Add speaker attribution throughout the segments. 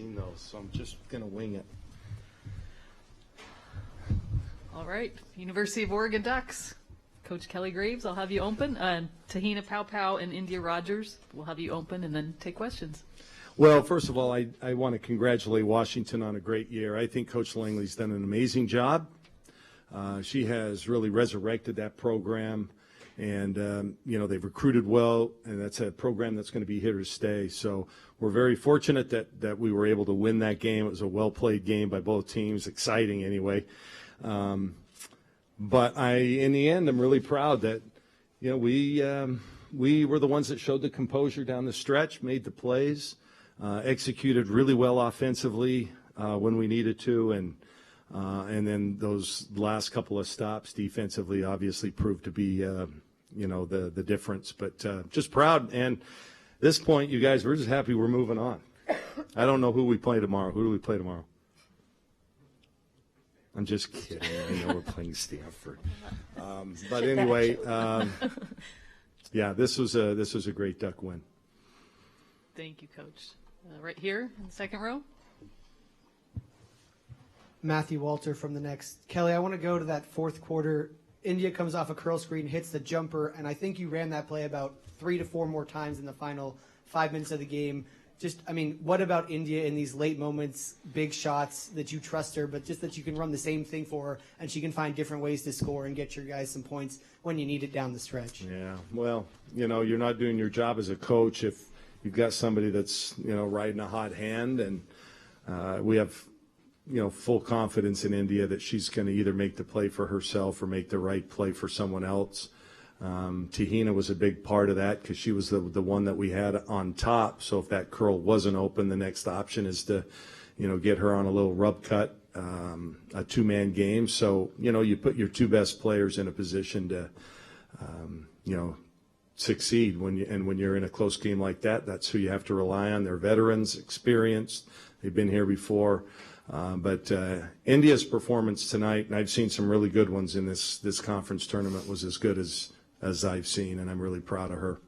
Speaker 1: seen those, so I'm just going to wing it.
Speaker 2: All right, University of Oregon Ducks. Coach Kelly Graves, I'll have you open. Te-Hina, Paopao, and Endyia Rogers will have you open and then take questions.
Speaker 1: Well, first of all, I want to congratulate Washington on a great year. I think Coach Langley's done an amazing job. She has really resurrected that program, and they've recruited well, and that's a program that's going to be here to stay. So we're very fortunate that we were able to win that game. It was a well-played game by both teams, exciting anyway. But in the end, I'm really proud that we were the ones that showed the composure down the stretch, made the plays, executed really well offensively when we needed to, and then those last couple of stops defensively obviously proved to be the difference. But just proud, and at this point, you guys, we're just happy we're moving on. I don't know who we play tomorrow. Who do we play tomorrow? I'm just kidding. I know we're playing Stanford. But anyway, this was a great Duck win.
Speaker 2: Thank you, Coach. Right here in the second row.
Speaker 3: Matthew Walter from the Next. Kelly, I want to go to that fourth quarter. Endyia comes off a curl screen, hits the jumper, and I think you ran that play about 3 to 4 more times in the final 5 minutes of the game. What about Endyia in these late moments, big shots that you trust her, but just that you can run the same thing for her and she can find different ways to score and get your guys some points when you need it down the stretch?
Speaker 1: Yeah, well, you're not doing your job as a coach if you've got somebody that's, riding a hot hand, and we have, full confidence in Endyia that she's going to either make the play for herself or make the right play for someone else. Te-Hina was a big part of that because she was the one that we had on top. So if that curl wasn't open, the next option is to, get her on a little rub cut, a two-man game. So, you put your two best players in a position to, succeed when you're in a close game like that. That's who you have to rely on. They're veterans, experienced. They've been here before. But Endyia's performance tonight, and I've seen some really good ones in this conference tournament, was as good as I've seen, and I'm really proud of her.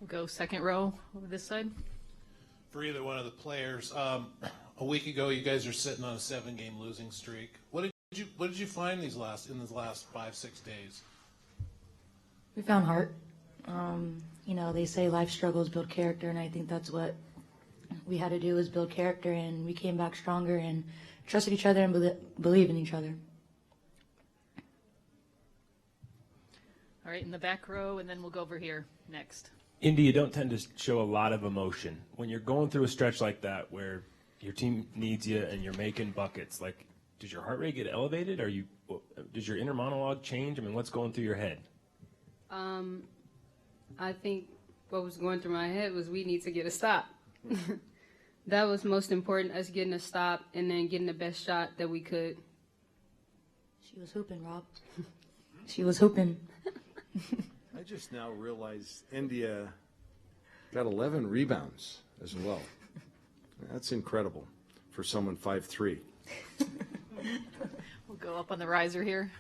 Speaker 2: We'll go second row over this side.
Speaker 4: For either one of the players, a week ago you guys are sitting on a 7-game losing streak. What did you find in these last 5-6 days?
Speaker 5: We found heart. They say life struggles build character, and I think that's what we had to do, was build character, and we came back stronger and trusted each other and believe in each other.
Speaker 2: All right, in the back row, and then we'll go over here next.
Speaker 6: Endyia, you don't tend to show a lot of emotion. When you're going through a stretch like that where your team needs you and you're making buckets, does your heart rate get elevated? Does your inner monologue change? What's going through your head?
Speaker 7: I think what was going through my head was we need to get a stop. That was most important, us getting a stop and then getting the best shot that we could.
Speaker 5: She was hooping, Rob. She was hooping.
Speaker 1: I just now realized Endyia got 11 rebounds as well. That's incredible for someone 5'3".
Speaker 2: We'll go up on the riser here.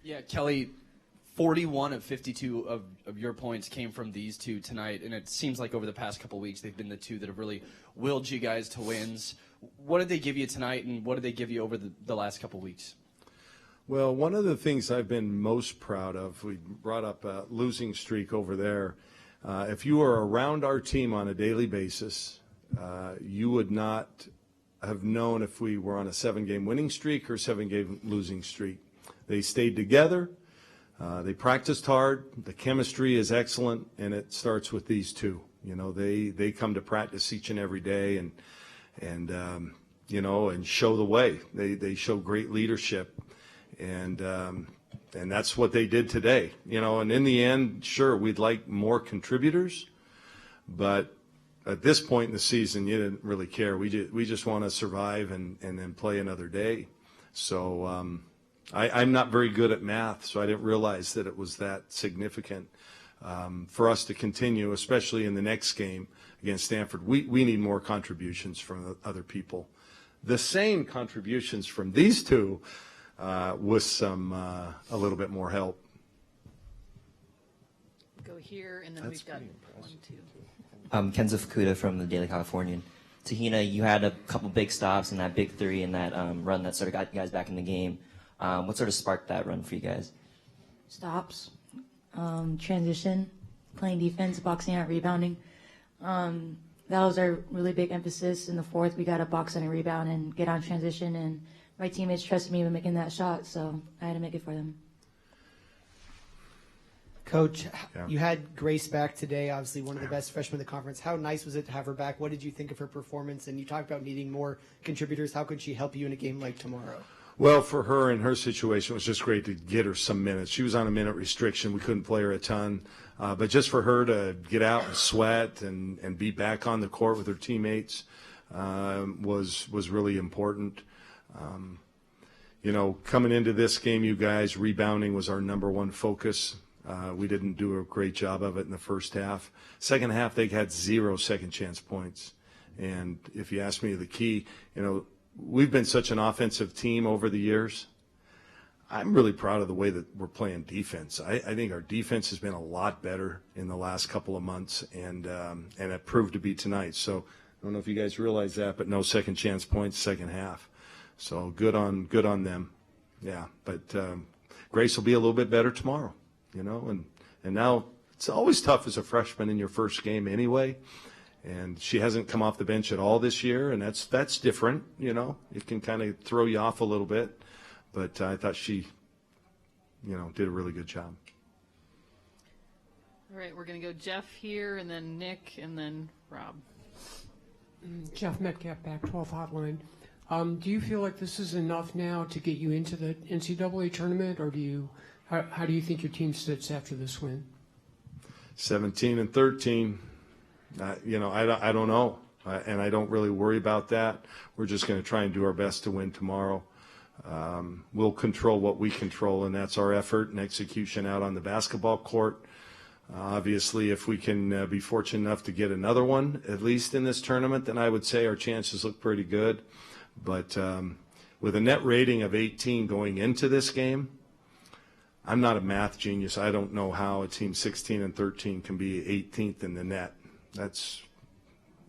Speaker 8: Yeah, Kelly, 41 of 52 of your points came from these two tonight, and it seems like over the past couple of weeks they've been the two that have really willed you guys to wins. What did they give you tonight, and what did they give you over the last couple of weeks?
Speaker 1: Well, one of the things I've been most proud of, we brought up a losing streak over there. If you were around our team on a daily basis, you would not have known if we were on a 7-game winning streak or 7-game losing streak. They stayed together. They practiced hard. The chemistry is excellent, and it starts with these two. They come to practice each and every day and show the way. They show great leadership. And that's what they did today, and in the end, sure, we'd like more contributors, but at this point in the season, you didn't really care. We just want to survive and then play another day. So I'm not very good at math, so I didn't realize that it was that significant for us to continue, especially in the next game against Stanford. We need more contributions from other people. The same contributions from these two, with some a little bit more help.
Speaker 2: Go here, and then we've got 1, 2.
Speaker 9: Kenzo Fukuda from the Daily Californian. Te-Hina, you had a couple big stops and that big three and that run that sort of got you guys back in the game. What sort of sparked that run for you guys?
Speaker 5: Stops, transition, playing defense, boxing out, rebounding. That was our really big emphasis in the fourth. We got to box and rebound and get on transition, and my teammates trusted me with making that shot, so I had to make it for them.
Speaker 3: Coach, you had Grace back today, obviously one of the best freshmen in the conference. How nice was it to have her back? What did you think of her performance? And you talked about needing more contributors. How could she help you in a game like tomorrow?
Speaker 1: Well, for her in her situation, it was just great to get her some minutes. She was on a minute restriction. We couldn't play her a ton. But just for her to get out and sweat and be back on the court with her teammates was really important. Coming into this game, you guys, rebounding was our number one focus. We didn't do a great job of it in the first half. Second half, they had 0 second chance points. And if you ask me the key, we've been such an offensive team over the years. I'm really proud of the way that we're playing defense. I think our defense has been a lot better in the last couple of months, and it proved to be tonight. So I don't know if you guys realize that, but no second chance points second half. So good on them. Yeah, but Grace will be a little bit better tomorrow, and now it's always tough as a freshman in your first game anyway. And she hasn't come off the bench at all this year, and that's different, It can kind of throw you off a little bit. But I thought she, did a really good job.
Speaker 2: All right, we're going to go Jeff here, and then Nick, and then Rob.
Speaker 10: Jeff Metcalf, Pac-12 Hotline. Do you feel like this is enough now to get you into the NCAA tournament, or how do you think your team sits after this win?
Speaker 1: 17-13. I don't know, and I don't really worry about that. We're just going to try and do our best to win tomorrow. We'll control what we control, and that's our effort and execution out on the basketball court. Obviously, if we can be fortunate enough to get another one, at least in this tournament, then I would say our chances look pretty good. But with a net rating of 18 going into this game, I'm not a math genius. I don't know how a team 16-13 can be 18th in the net. That's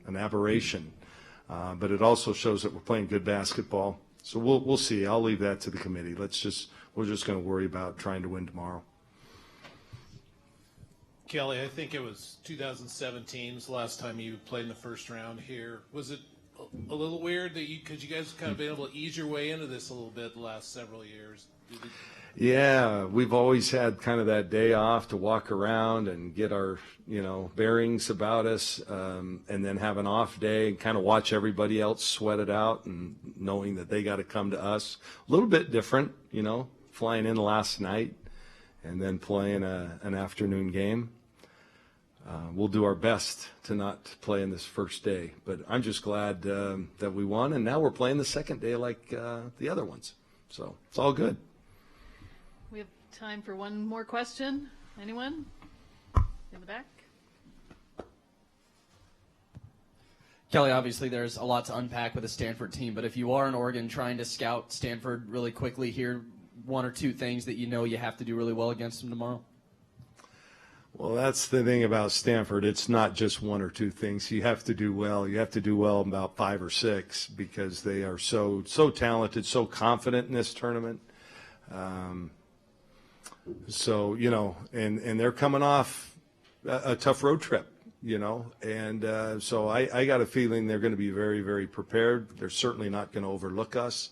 Speaker 1: an aberration. But it also shows that we're playing good basketball. So we'll see. I'll leave that to the committee. We're just going to worry about trying to win tomorrow.
Speaker 4: Kelly, I think it was 2017 was the last time you played in the first round here. Was it a little weird that because you guys kind of been able to ease your way into this a little bit the last several years?
Speaker 1: Yeah, we've always had kind of that day off to walk around and get our, bearings about us, and then have an off day and kind of watch everybody else sweat it out and knowing that they got to come to us. A little bit different, flying in last night and then playing an afternoon game. We'll do our best to not play in this first day, but I'm just glad that we won, and now we're playing the second day like the other ones. So it's all good.
Speaker 2: We have time for one more question. Anyone? In the back?
Speaker 8: Kelly, obviously there's a lot to unpack with the Stanford team, but if you are in Oregon trying to scout Stanford really quickly here, one or two things that you have to do really well against them tomorrow?
Speaker 1: Well, that's the thing about Stanford. It's not just one or two things. You have to do well. You have to do well about 5 or 6 because they are so talented, so confident in this tournament. So, and they're coming off a tough road trip, and so I got a feeling they're going to be very, very prepared. They're certainly not going to overlook us.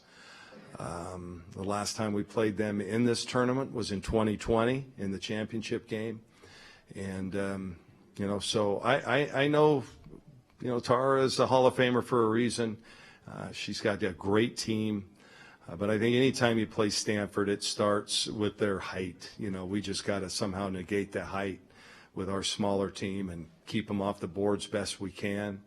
Speaker 1: The last time we played them in this tournament was in 2020 in the championship game. And, so I know, Tara is a Hall of Famer for a reason. She's got a great team. But I think anytime you play Stanford, it starts with their height. We just got to somehow negate the height with our smaller team and keep them off the boards best we can.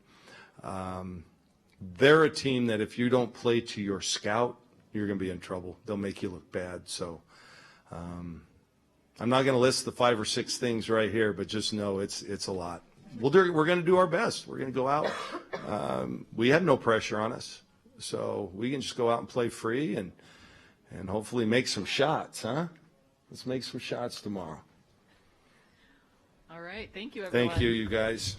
Speaker 1: They're a team that if you don't play to your scout, you're going to be in trouble. They'll make you look bad. So I'm not going to list the 5 or 6 things right here, but just know it's a lot. We're going to do our best. We're going to go out. We have no pressure on us. So we can just go out and play free and hopefully make some shots, huh? Let's make some shots tomorrow.
Speaker 2: All right. Thank you, everyone.
Speaker 1: Thank you, you guys.